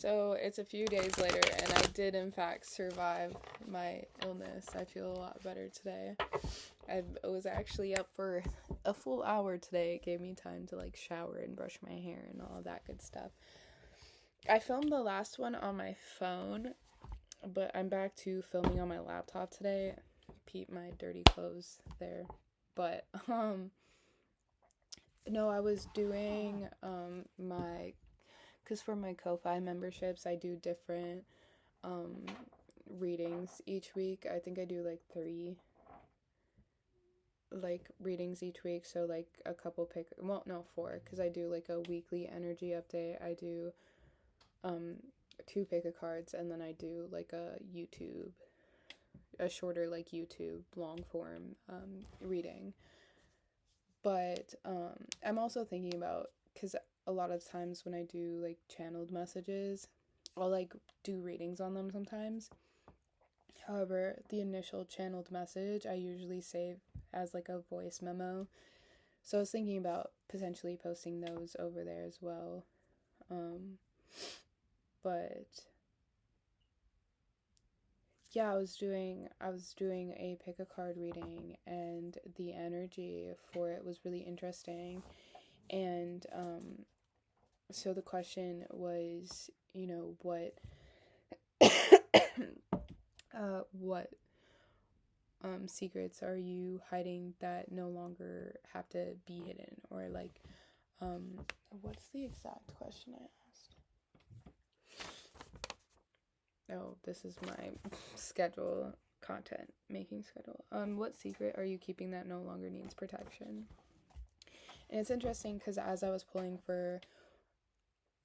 So it's a few days later, and I did in fact survive my illness. I feel a lot better today. I was actually up for a full hour today. It gave me time to like shower and brush my hair and all of that good stuff. I filmed the last one on my phone, but I'm back to filming on my laptop today. Peep my dirty clothes there. But no, I was doing my, because for my Ko-Fi memberships I do different readings each week. I think I do like 3 like readings each week, so like a couple 4, because I do like a weekly energy update. I do 2 pick a cards, and then I do like a shorter like YouTube long form reading. But I'm also thinking about, because a lot of times when I do like channeled messages, I'll like do readings on them sometimes. However, the initial channeled message I usually save as like a voice memo. So I was thinking about potentially posting those over there as well. But yeah, I was doing a pick a card reading, and the energy for it was really interesting. And so the question was, what what secrets are you hiding that no longer have to be hidden? Or like what's the exact question I asked? Oh, this is my schedule, content making schedule. What secret are you keeping that no longer needs protection? And it's interesting because as I was pulling for,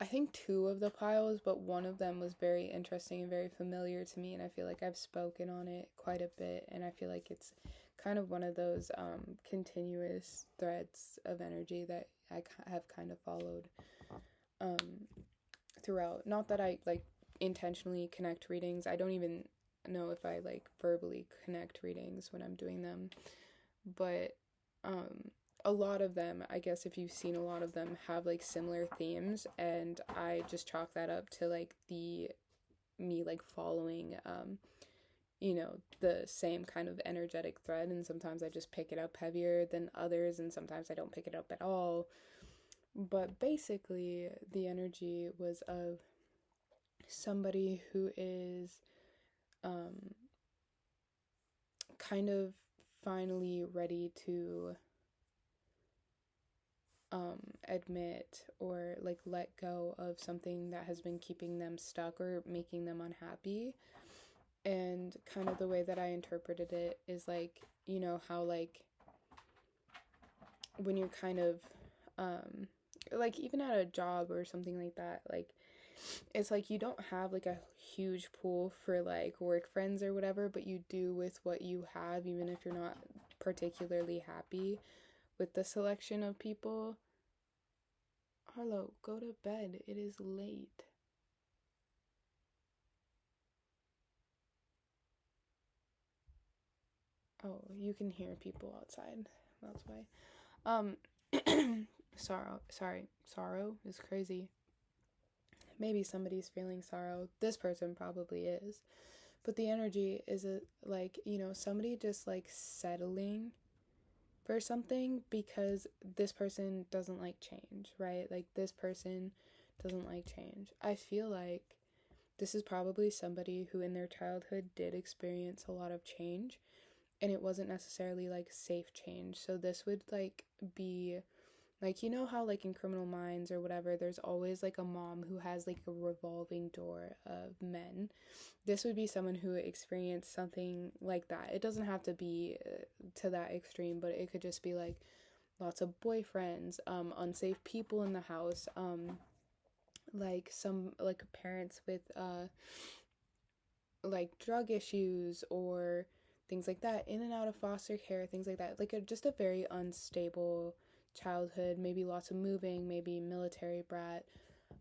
I think 2 of the piles, but one of them was very interesting and very familiar to me, and I feel like I've spoken on it quite a bit, and I feel like it's kind of one of those continuous threads of energy that I have kind of followed throughout. Not that I like intentionally connect readings. I don't even know if I like verbally connect readings when I'm doing them, but a lot of them, I guess if you've seen a lot of them, have like similar themes, and I just chalk that up to like me like following the same kind of energetic thread, and sometimes I just pick it up heavier than others, and sometimes I don't pick it up at all. But basically the energy was of somebody who is kind of finally ready to admit or like let go of something that has been keeping them stuck or making them unhappy. And kind of the way that I interpreted it is like, how like when you're kind of like even at a job or something like that, like it's like you don't have like a huge pool for like work friends or whatever, but you do with what you have, even if you're not particularly happy with the selection of people. Harlow, go to bed. It is late. Oh, you can hear people outside. That's why. Um, sorrow is crazy. Maybe somebody's feeling sorrow. This person probably is. But the energy is like, somebody just like settling for something because this person doesn't like change, right? Like this person doesn't like change. I feel like this is probably somebody who in their childhood did experience a lot of change, and it wasn't necessarily like safe change. So this would like be like, how like in Criminal Minds or whatever, there's always like a mom who has like a revolving door of men. This would be someone who experienced something like that. It doesn't have to be to that extreme, but it could just be like lots of boyfriends, unsafe people in the house, like some like parents with like drug issues or things like that, in and out of foster care, things like that. Like just a very unstable childhood, maybe lots of moving, maybe military brat.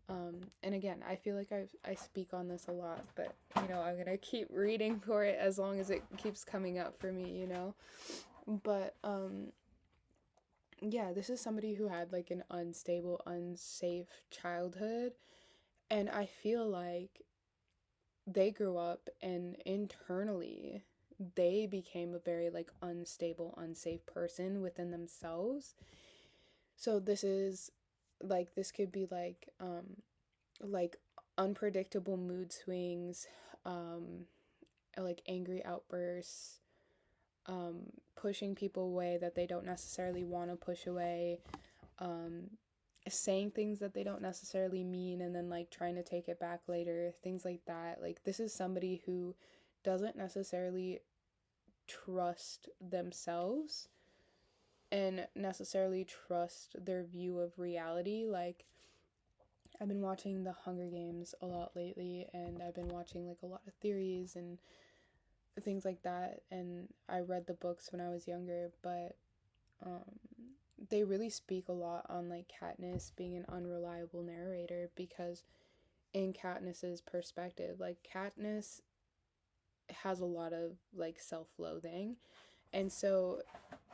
And again, I feel like I speak on this a lot, but I'm gonna keep reading for it as long as it keeps coming up for me, But yeah, this is somebody who had like an unstable, unsafe childhood, And I feel like they grew up and internally they became a very like unstable, unsafe person within themselves. So this is like this could be like unpredictable mood swings, um like angry outbursts, pushing people away that they don't necessarily want to push away, um saying things that they don't necessarily mean and then like trying to take it back later, things like that. Like this is somebody who doesn't necessarily trust themselves and necessarily trust their view of reality. Like I've been watching the Hunger Games a lot lately, and I've been watching like a lot of theories and things like that, and I read the books when I was younger, but um they really speak a lot on like Katniss being an unreliable narrator, because in Katniss's perspective, like Katniss has a lot of like self-loathing, and so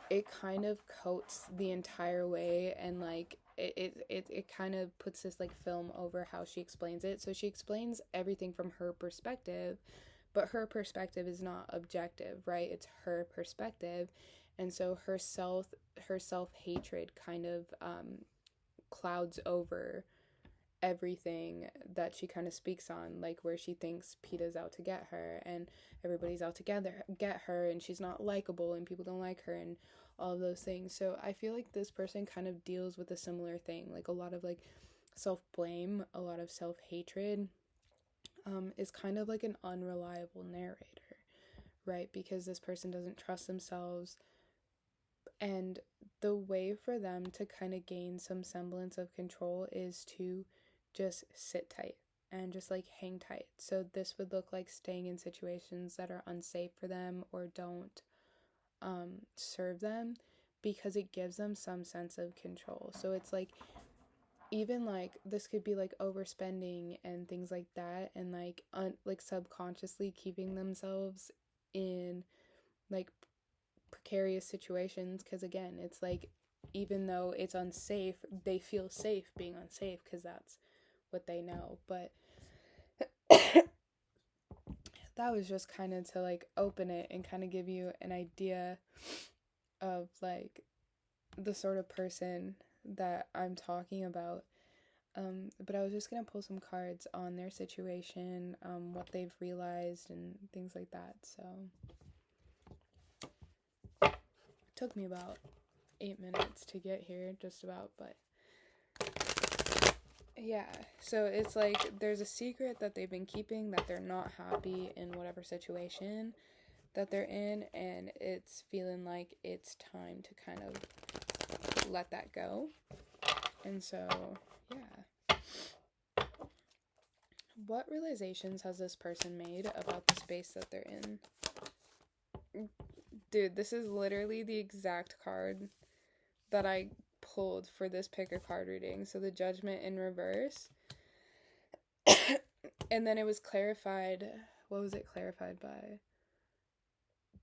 it kind of coats the entire way, and like it kind of puts this like film over how she explains it. So she explains everything from her perspective, but her perspective is not objective, right? It's her perspective. And so her self-hatred kind of clouds over everything that she kind of speaks on, like where she thinks Peeta's out to get her and everybody's out to get her, and she's not likable and people don't like her and all of those things. So I feel like this person kind of deals with a similar thing, like a lot of like self-blame, a lot of self-hatred, is kind of like an unreliable narrator, right? Because this person doesn't trust themselves, and the way for them to kind of gain some semblance of control is to just sit tight and just like hang tight. So this would look like staying in situations that are unsafe for them or don't serve them, because it gives them some sense of control. So it's like, even like this could be like overspending and things like that, and like subconsciously keeping themselves in like precarious situations, because again, it's like, even though it's unsafe, they feel safe being unsafe because that's what they know. But that was just kind of to like open it and kind of give you an idea of like the sort of person that I'm talking about. But I was just gonna pull some cards on their situation, what they've realized and things like that. So it took me about 8 minutes to get here, just about, but yeah. So it's like there's a secret that they've been keeping, that they're not happy in whatever situation that they're in, and it's feeling like it's time to kind of let that go. And so, yeah. What realizations has this person made about the space that they're in? Dude, this is literally the exact card that I pulled for this pick a card reading. So the Judgment in reverse. And then it was clarified. What was it clarified by?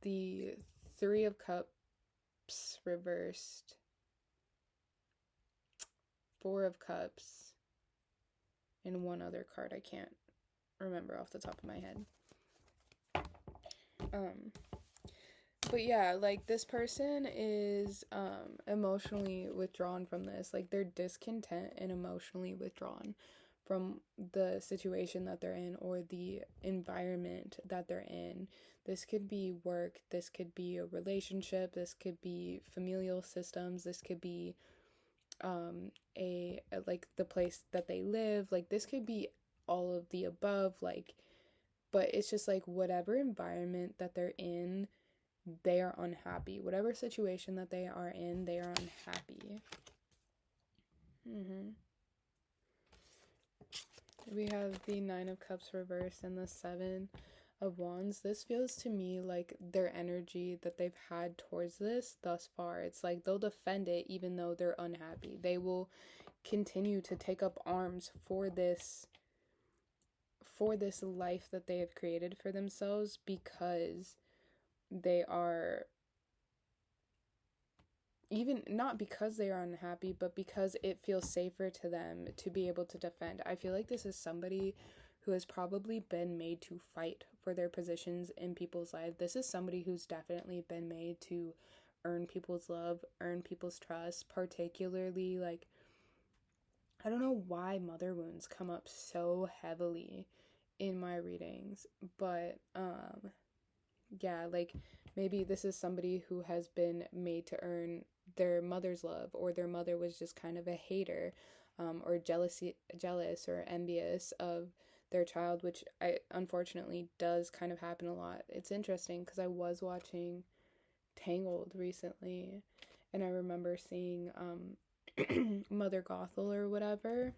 The Three of Cups reversed. Four of Cups. And one other card I can't remember off the top of my head. But yeah, like this person is emotionally withdrawn from this. Like they're discontent and emotionally withdrawn from the situation that they're in or the environment that they're in. This could be work, this could be a relationship, this could be familial systems, this could be a like the place that they live. Like this could be all of the above, like, but it's just like whatever environment that they're in, they are unhappy. Whatever situation that they are in, they are unhappy. We have the Nine of Cups reversed and the Seven of Wands. This feels to me like their energy that they've had towards this thus far. It's like they'll defend it even though they're unhappy. They will continue to take up arms for this life that they have created for themselves, because they are even not because they are unhappy, but because it feels safer to them to be able to defend. I feel like this is somebody who has probably been made to fight for their positions in people's lives. This is somebody who's definitely been made to earn people's love, earn people's trust, particularly like, I don't know why mother wounds come up so heavily in my readings, but yeah, like maybe this is somebody who has been made to earn their mother's love, or their mother was just kind of a hater, or jealous or envious of their child, which I unfortunately does kind of happen a lot. It's interesting because I was watching Tangled recently, and I remember seeing Mother Gothel or whatever,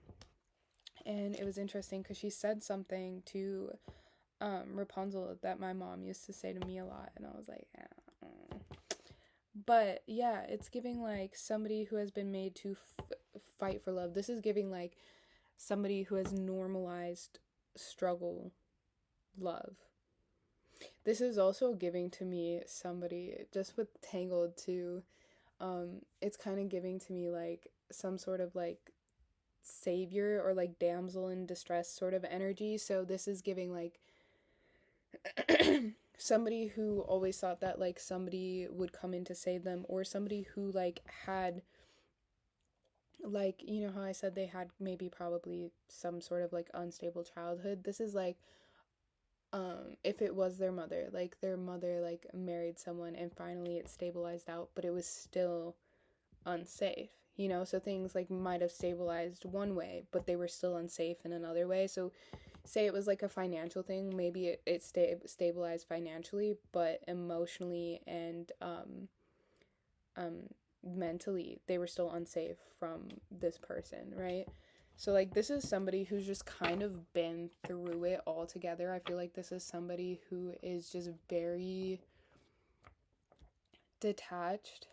and it was interesting because she said something to Rapunzel that my mom used to say to me a lot, and I was like, but yeah, it's giving like somebody who has been made to fight for love. This is giving like somebody who has normalized struggle love. This is also giving to me somebody just with Tangled too. It's kind of giving to me like some sort of like savior or like damsel in distress sort of energy. So this is giving like somebody who always thought that like somebody would come in to save them, or somebody who like had, like, you know how I said they had maybe probably some sort of like unstable childhood. This is like if it was their mother like married someone and finally it stabilized out, but it was still unsafe, you know? So things like might have stabilized one way, but they were still unsafe in another way. So say it was like a financial thing, maybe it stabilized financially, but emotionally and um mentally they were still unsafe from this person, right? So like this is somebody who's just kind of been through it all together. I feel like this is somebody who is just very detached,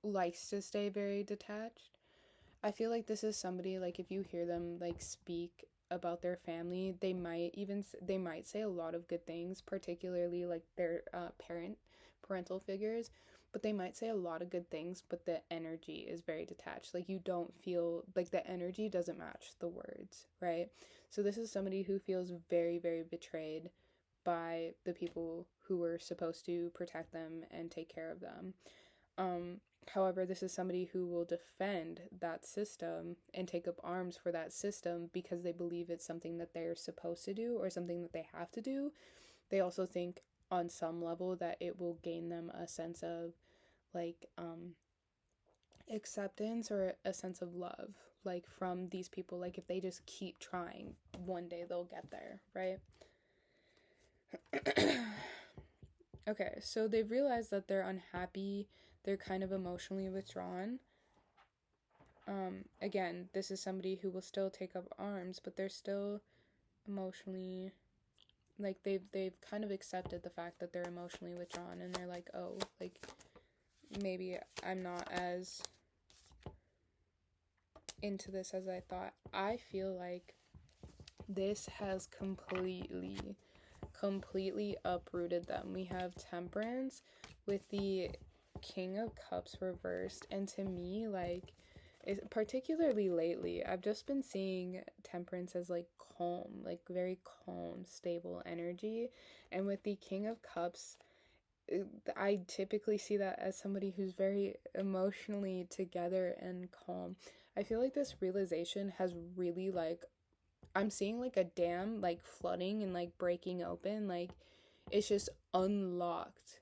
likes to stay very detached. I feel like this is somebody, like, if you hear them like speak about their family, they might say a lot of good things, particularly like their parental figures, but they might say a lot of good things, but the energy is very detached. Like, you don't feel like the energy doesn't match the words, right? So this is somebody who feels very, very betrayed by the people who were supposed to protect them and take care of them. Um, However, this is somebody who will defend that system and take up arms for that system because they believe it's something that they're supposed to do or something that they have to do. They also think on some level that it will gain them a sense of like acceptance or a sense of love, like from these people. Like, if they just keep trying, one day they'll get there, right? Okay, so they've realized that they're unhappy, they're kind of emotionally withdrawn. Again, this is somebody who will still take up arms, but they're still emotionally, like, they've kind of accepted the fact that they're emotionally withdrawn, and they're like, oh, like, maybe I'm not as into this as I thought. I feel like this has completely uprooted them. We have Temperance with the King of Cups reversed, and to me, like, particularly lately, I've just been seeing Temperance as like calm, like very calm, stable energy, and with the King of Cups, I typically see that as somebody who's very emotionally together and calm. I feel like this realization has really like, I'm seeing like a dam like flooding and like breaking open. Like, it's just unlocked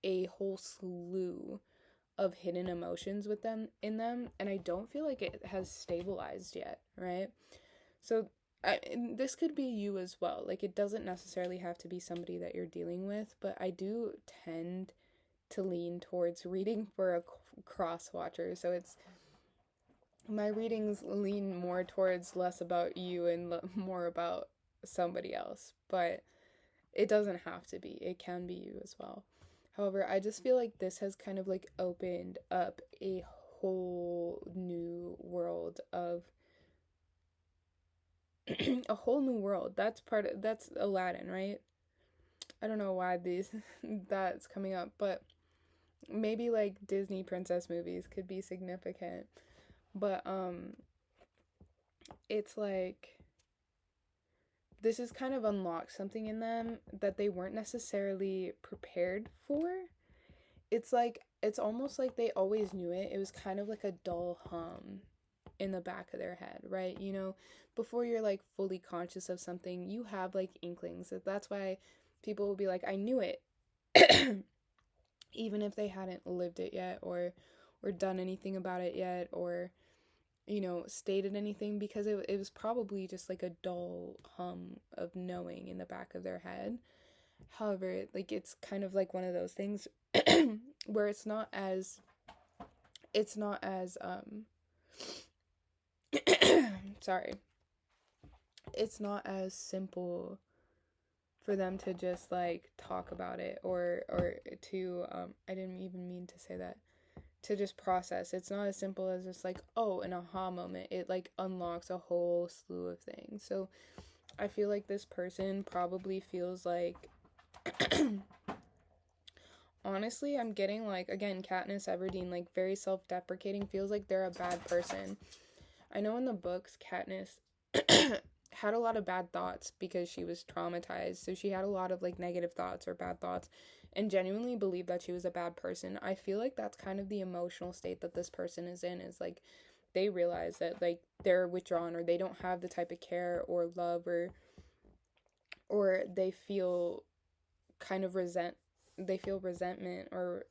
a whole slew of hidden emotions with them in them, and I don't feel like it has stabilized yet, right? So this could be you as well. Like, it doesn't necessarily have to be somebody that you're dealing with, but I do tend to lean towards reading for a cross watcher. So it's, my readings lean more towards less about you and more about somebody else, but it doesn't have to be. It can be you as well. However, I just feel like this has kind of like opened up a whole new world of a whole new world. That's Aladdin, right? I don't know why these that's coming up, but maybe like Disney princess movies could be significant. But it's like this has kind of unlocked something in them that they weren't necessarily prepared for. It's like it's almost like they always knew it. It was kind of like a dull hum in the back of their head, right? You know, before you're like fully conscious of something, you have like inklings. That's why people will be like, I knew it, even if they hadn't lived it yet, or done anything about it yet, or you know, stated anything, because it was probably just like a dull hum of knowing in the back of their head. However, like it's kind of like one of those things where it's not as sorry, it's not as simple for them to just like talk about it, or to I didn't even mean to say that, to just process. It's not as simple as just like, oh, an aha moment. It like unlocks a whole slew of things. So I feel like this person probably feels like honestly, I'm getting like, again, Katniss Everdeen, like very self-deprecating, feels like they're a bad person. I know in the books Katniss had a lot of bad thoughts because she was traumatized. So she had a lot of like negative thoughts or bad thoughts and genuinely believed that she was a bad person. I feel like that's kind of the emotional state that this person is in, is like they realize that like they're withdrawn, or they don't have the type of care or love, or they feel kind of they feel resentment, or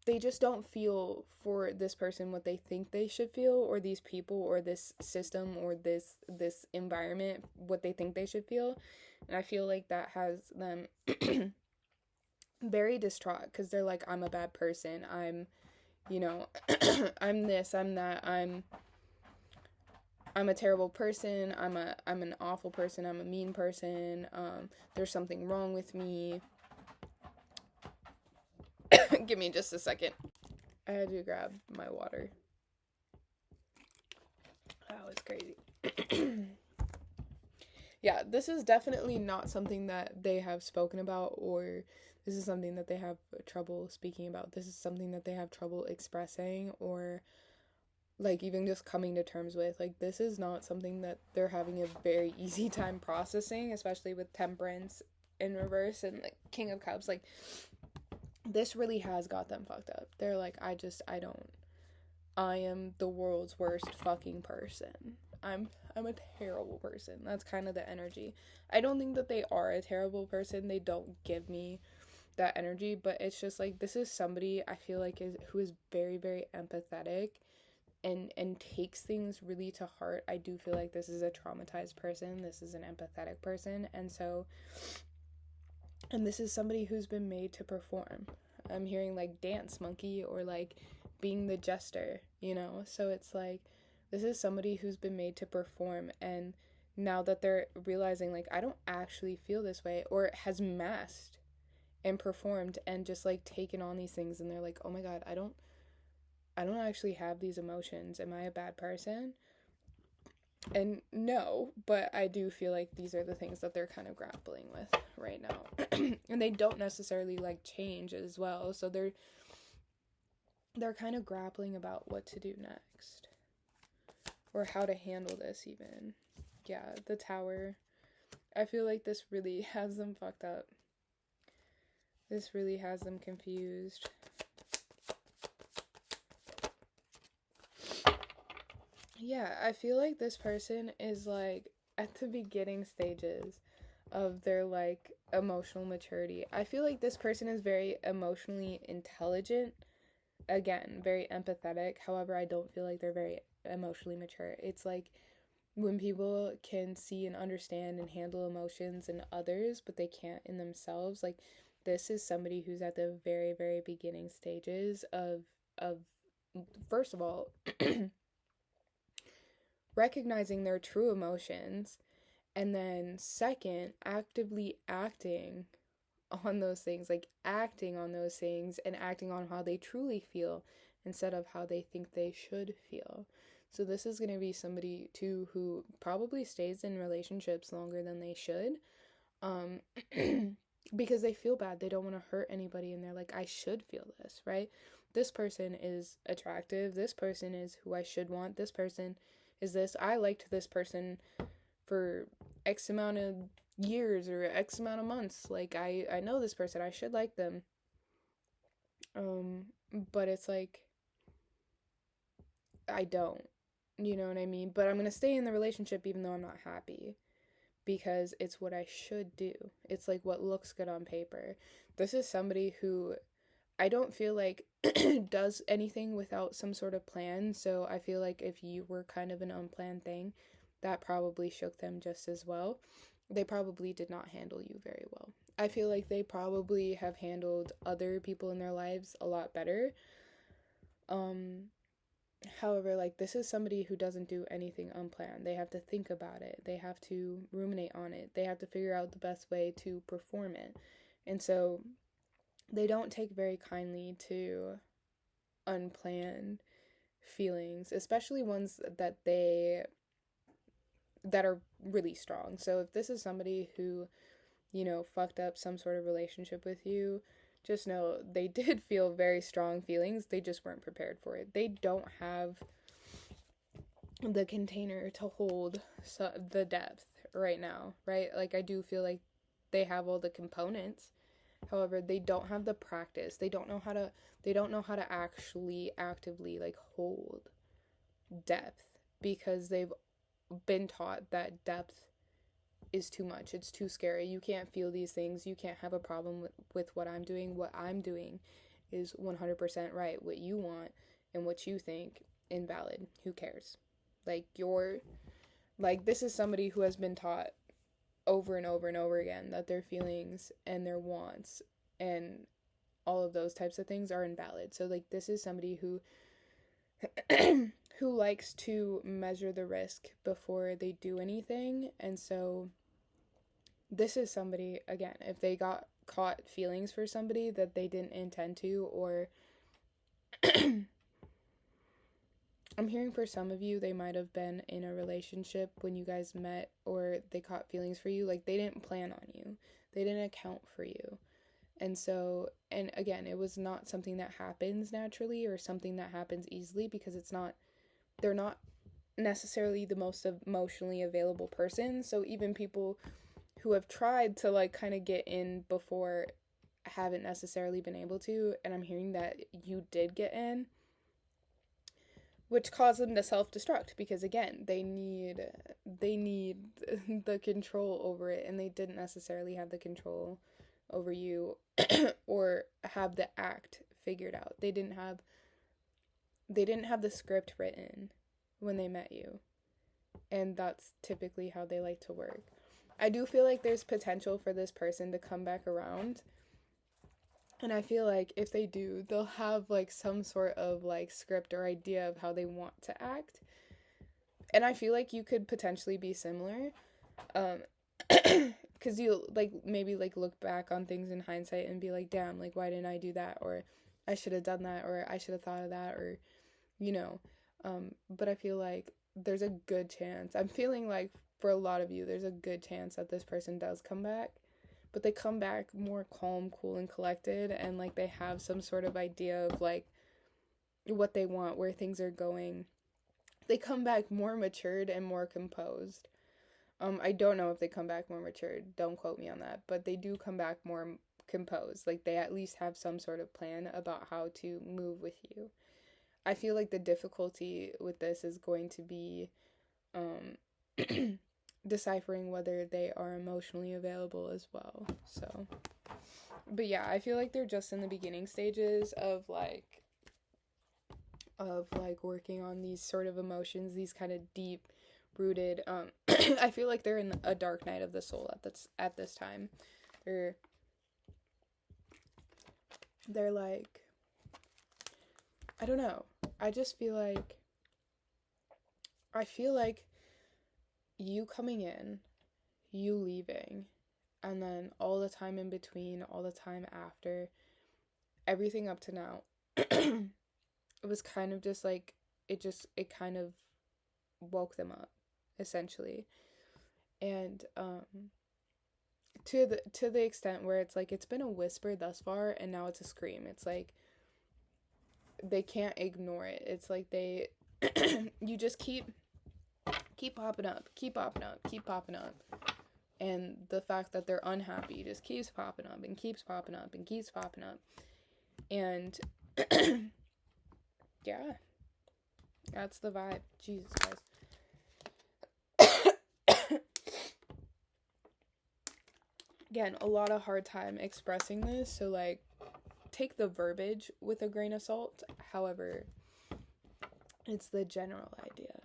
they just don't feel for this person what they think they should feel, or these people, or this system, or this environment what they think they should feel. And I feel like that has them very distraught, because they're like, I'm a bad person, I'm, you know, I'm this, I'm that, I'm a terrible person, I'm an awful person, I'm a mean person, there's something wrong with me. Give me just a second. I had to grab my water. That was crazy. Yeah, this is definitely not something that they have spoken about, or this is something that they have trouble speaking about. This is something that they have trouble expressing, or like even just coming to terms with. Like this is not something that they're having a very easy time processing, especially with Temperance in reverse and like King of Cups. Like this really has got them fucked up. They're like, I am the world's worst fucking person. I'm a terrible person. That's kind of the energy. I don't think that they are a terrible person. They don't give me that energy, but it's just like this is somebody I feel like is who is very, very empathetic and takes things really to heart. I do feel like this is a traumatized person. This is an empathetic person, and this is somebody who's been made to perform. I'm hearing like dance monkey, or like being the jester, you know? So it's like this is somebody who's been made to perform, and now that they're realizing like I don't actually feel this way, or has masked and performed and just like taken on these things, and they're like, "Oh my god, I don't actually have these emotions. Am I a bad person?" And no, but I do feel like these are the things that they're kind of grappling with right now. And they don't necessarily like change as well. So they're kind of grappling about what to do next, or how to handle this even. Yeah, the Tower. I feel like this really has them fucked up. This really has them confused. Yeah, I feel like this person is like at the beginning stages of their like emotional maturity. I feel like this person is very emotionally intelligent, again, very empathetic. However, I don't feel like they're very emotionally mature. It's like when people can see and understand and handle emotions in others, but they can't in themselves. Like this is somebody who's at the very, very beginning stages of first of all recognizing their true emotions, and then second, actively acting on those things, like acting on those things and acting on how they truly feel instead of how they think they should feel. So this is going to be somebody too who probably stays in relationships longer than they should. Um because they feel bad. They don't want to hurt anybody, and they're like, I should feel this, right? This person is attractive. This person is who I should want. This person is this. I liked this person for X amount of years or X amount of months. Like, I know this person. I should like them. But it's like, I don't. You know what I mean? But I'm going to stay in the relationship even though I'm not happy, because it's what I should do. It's like what looks good on paper. This is somebody who I don't feel like does anything without some sort of plan. So I feel like if you were kind of an unplanned thing, that probably shook them just as well. They probably did not handle you very well. I feel like they probably have handled other people in their lives a lot better. However, like, this is somebody who doesn't do anything unplanned. They have to think about it. They have to ruminate on it. They have to figure out the best way to perform it. And so they don't take very kindly to unplanned feelings, especially ones that are really strong. So if this is somebody who, you know, fucked up some sort of relationship with you, just know they did feel very strong feelings. They just weren't prepared for it. They don't have the container to hold the depth right now, right? Like, I do feel like they have all the components. However, they don't have the practice. They don't know how to actually actively like hold depth, because they've been taught that depth is too much. It's too scary. You can't feel these things. You can't have a problem with what I'm doing. What I'm doing is 100% right. What you want and what you think, invalid. Who cares? Like, this is somebody who has been taught over and over and over again that their feelings and their wants and all of those types of things are invalid. So, like, this is somebody who who likes to measure the risk before they do anything. And so this is somebody, again, if they got caught feelings for somebody that they didn't intend to, or I'm hearing for some of you, they might have been in a relationship when you guys met, or they caught feelings for you. Like, they didn't plan on you. They didn't account for you. And so, and again, it was not something that happens naturally or something that happens easily, because they're not necessarily the most emotionally available person. So even people who have tried to like kind of get in before haven't necessarily been able to. And I'm hearing that you did get in, which caused them to self-destruct, because again, they need the control over it, and they didn't necessarily have the control over you or have the act figured out. They didn't have the script written when they met you, and that's typically how they like to work. I do feel like there's potential for this person to come back around. And I feel like if they do, they'll have like some sort of like script or idea of how they want to act. And I feel like you could potentially be similar. Because you like maybe like look back on things in hindsight and be like, damn, like, why didn't I do that? Or I should have done that, or I should have thought of that, or, you know. But I feel like there's a good chance. I'm feeling like for a lot of you, there's a good chance that this person does come back. But they come back more calm, cool, and collected, and like they have some sort of idea of like what they want, where things are going. They come back more matured and more composed. I don't know if they come back more matured. Don't quote me on that, but they do come back more composed. Like, they at least have some sort of plan about how to move with you. I feel like the difficulty with this is going to be deciphering whether they are emotionally available as well. So, but yeah, I feel like they're just in the beginning stages of working on these sort of emotions, these kind of deep rooted I feel like they're in a dark night of the soul at this time. They're like, I don't know. I feel like you coming in, you leaving, and then all the time in between, all the time after, everything up to now, it was kind of just like, it kind of woke them up, essentially. And to the extent where it's like it's been a whisper thus far and now it's a scream. It's like they can't ignore it. It's like they you just keep popping up, keep popping up, keep popping up. And the fact that they're unhappy just keeps popping up and keeps popping up and keeps popping up. And yeah, that's the vibe. Jesus Christ. Again, a lot of hard time expressing this, so like take the verbiage with a grain of salt. However, it's the general idea.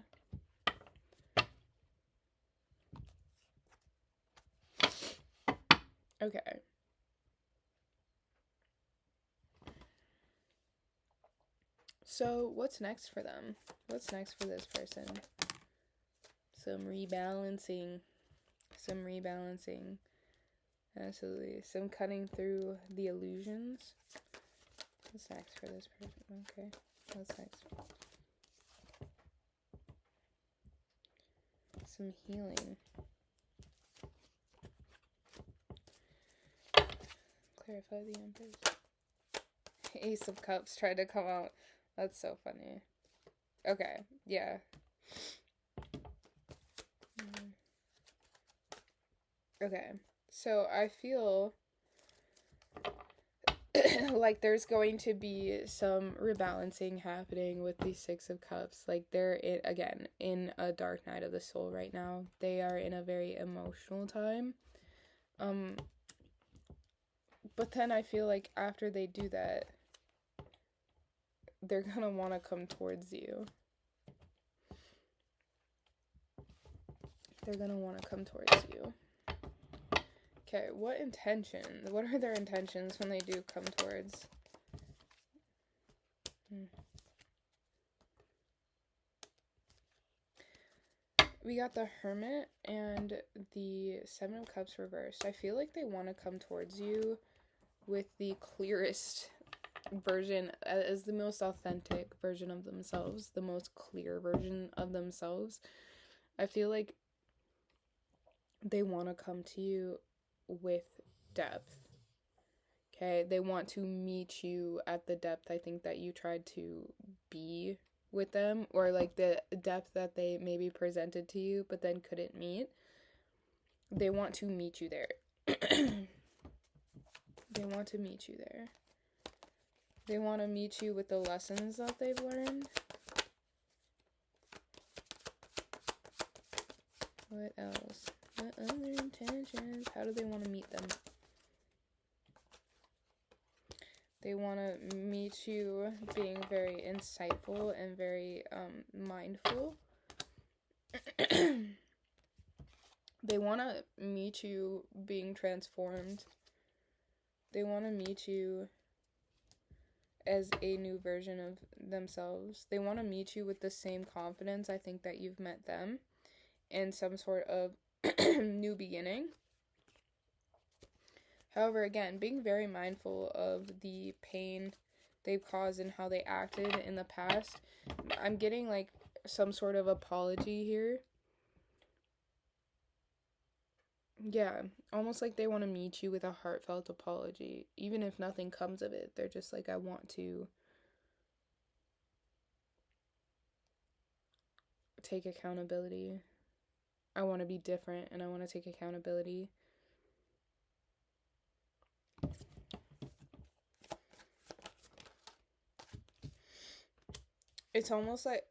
Okay. So, what's next for them? What's next for this person? Some rebalancing. Absolutely. Some cutting through the illusions. What's next for this person? Okay. What's next? Some healing. Clarify the Empress. Ace of Cups tried to come out. That's so funny. Okay. Yeah. Okay. So I feel like there's going to be some rebalancing happening with the Six of Cups. Like they're in a dark night of the soul right now. They are in a very emotional time. But then I feel like after they do that, they're gonna want to come towards you. They're gonna want to come towards you. Okay, what are their intentions when they do come towards? We got the Hermit and the Seven of Cups reversed. I feel like they want to come towards you with the clearest version, as the most authentic version of themselves, the most clear version of themselves. I feel like they want to come to you with depth. Okay, they want to meet you at the depth I think that you tried to be with them, or like the depth that they maybe presented to you but then couldn't meet. They want to meet you there. They want to meet you there. They want to meet you with the lessons that they've learned. What else? What other intentions? How do they want to meet them? They want to meet you being very insightful and very mindful. They want to meet you being transformed. They want to meet you as a new version of themselves. They want to meet you with the same confidence I think that you've met them, in some sort of new beginning. However, again, being very mindful of the pain they've caused and how they acted in the past. I'm getting like some sort of apology here. Yeah, almost like they want to meet you with a heartfelt apology. Even if nothing comes of it, they're just like, I want to take accountability. I want to be different and I want to take accountability. It's almost like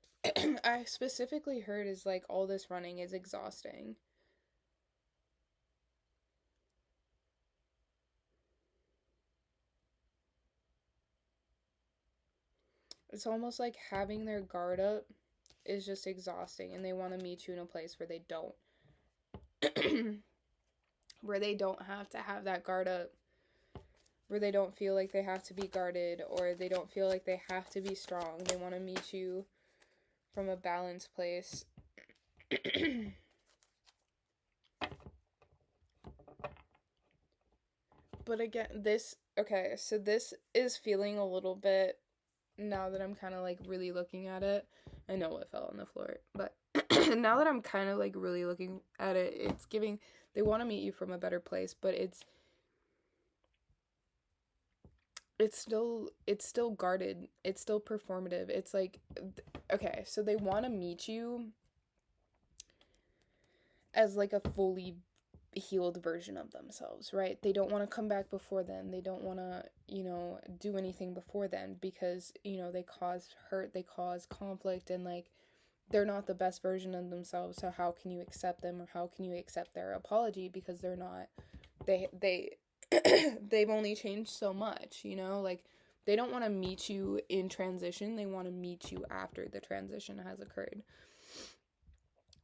I specifically heard is like all this running is exhausting. It's almost like having their guard up is just exhausting, and they want to meet you in a place where they don't. Where they don't have to have that guard up. Where they don't feel like they have to be guarded, or they don't feel like they have to be strong. They want to meet you from a balanced place. But again, this is feeling a little bit, now that I'm kind of like really looking at it. I know what fell on the floor, but now that I'm kind of like really looking at it, it's giving, they want to meet you from a better place, but it's still guarded. It's still performative. It's like, okay, so they want to meet you as like a fully healed version of themselves, right? They don't want to come back before then. They don't want to, do anything before then because, they cause hurt, they cause conflict, and like they're not the best version of themselves. So how can you accept them, or how can you accept their apology, because they're not, they they've only changed so much, like they don't want to meet you in transition. They want to meet you after the transition has occurred.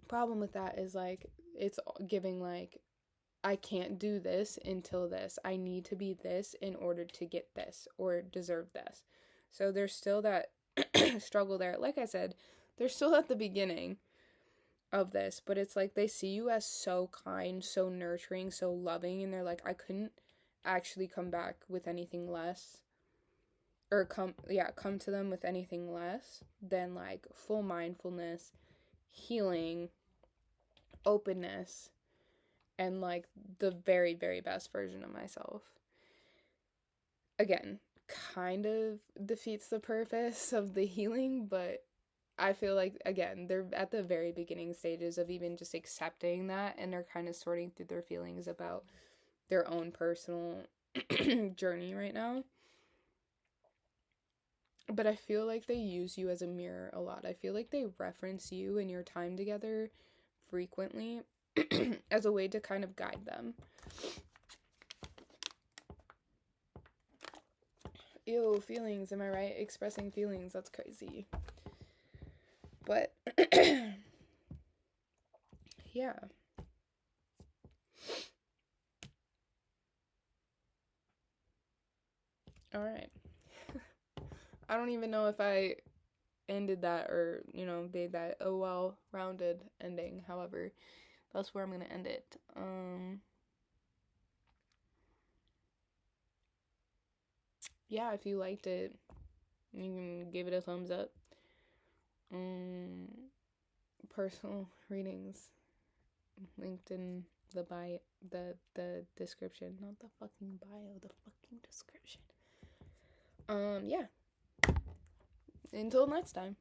Problem with that is like it's giving like, I can't do this until this. I need to be this in order to get this or deserve this. So there's still that struggle there. Like I said, they're still at the beginning of this, but it's like they see you as so kind, so nurturing, so loving, and they're like, I couldn't actually come back with anything less, or come to them with anything less than like full mindfulness, healing, openness, and like the very, very best version of myself. Again, kind of defeats the purpose of the healing, but I feel like, again, they're at the very beginning stages of even just accepting that, and they're kind of sorting through their feelings about their own personal journey right now. But I feel like they use you as a mirror a lot. I feel like they reference you and your time together frequently as a way to kind of guide them. Ew, feelings, am I right? Expressing feelings, that's crazy. But yeah. All right. I don't even know if I ended that or, made that a well-rounded ending. However, that's where I'm going to end it. Yeah, if you liked it, you can give it a thumbs up. Personal readings linked in the bio, the description, not the fucking bio, the fucking description. Yeah. Until next time.